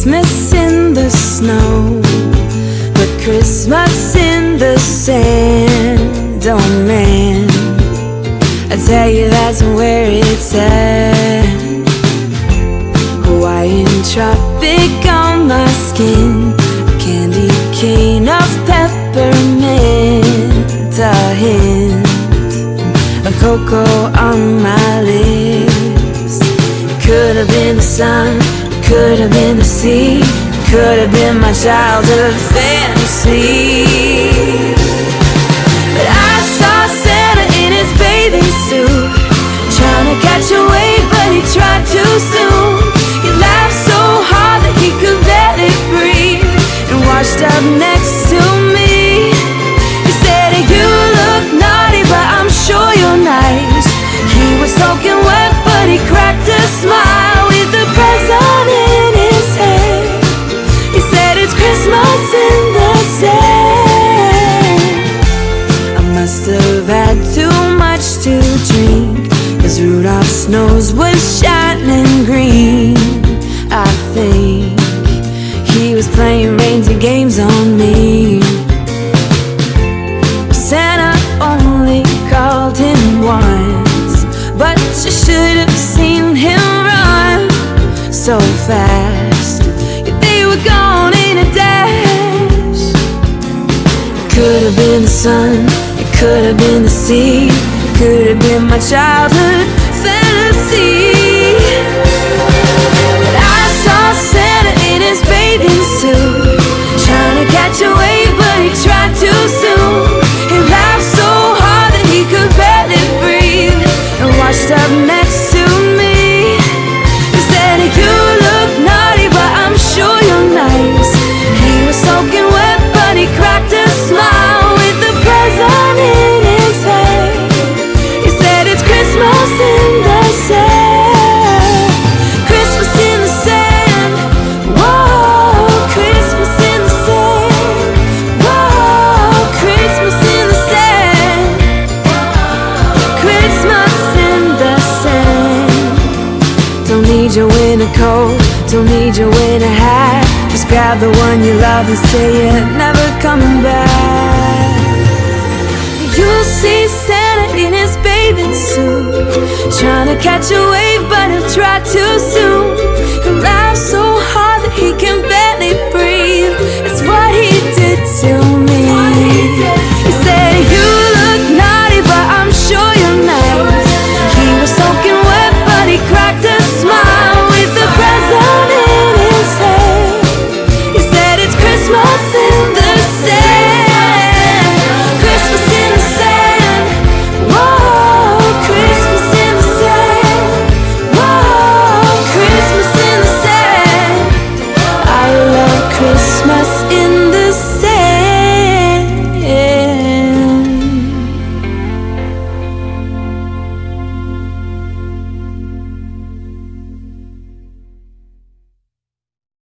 Christmas in the snow, but Christmas in the sand. Oh man, I tell you that's where it's at. Hawaiian tropic on my skin, a candy cane of peppermint, a hint of cocoa on my lips. It could have been the sun, it could have been the sea, it could have been my childhood fantasy. But I saw Santa in his bathing suit, trying to catch a wave, but he tried too soon. He laughed so hard that he could barely breathe, and washed up next to me. He said, "You look naughty, but I'm sure you're nice." He was soaking wet, but he cracked a smile with the present in his hand. He said, "It's Christmas in the sand." I must have had too much to drink, 'cause Rudolph's nose was shining green. I think he was playing reindeer games on me. Santa only called him once, but you should have seen him run so fast. Yeah, they were gone in a dash. It could have been the sun, it could have been the sea, it could have been my childhood fantasy. But I saw Santa in his bathing suit, trying to catch a wave, but he tried too soon. He laughed so hard that he could barely breathe, and washed up next to me. He said, "You look naughty, but I'm sure you're nice." He was soaking wet, but he cracked a smile with the present in his hand. He said, "It's Christmas in the sand." Christmas in the sand. Whoa, Christmas in the sand. Whoa, Christmas in the sand. Christmas in the sand. Don't need your winter coat, don't need your winter hat. Just grab the one you love and say you're never coming back. You'll see Santa in his bathing suit, trying to catch a wave, but he'll try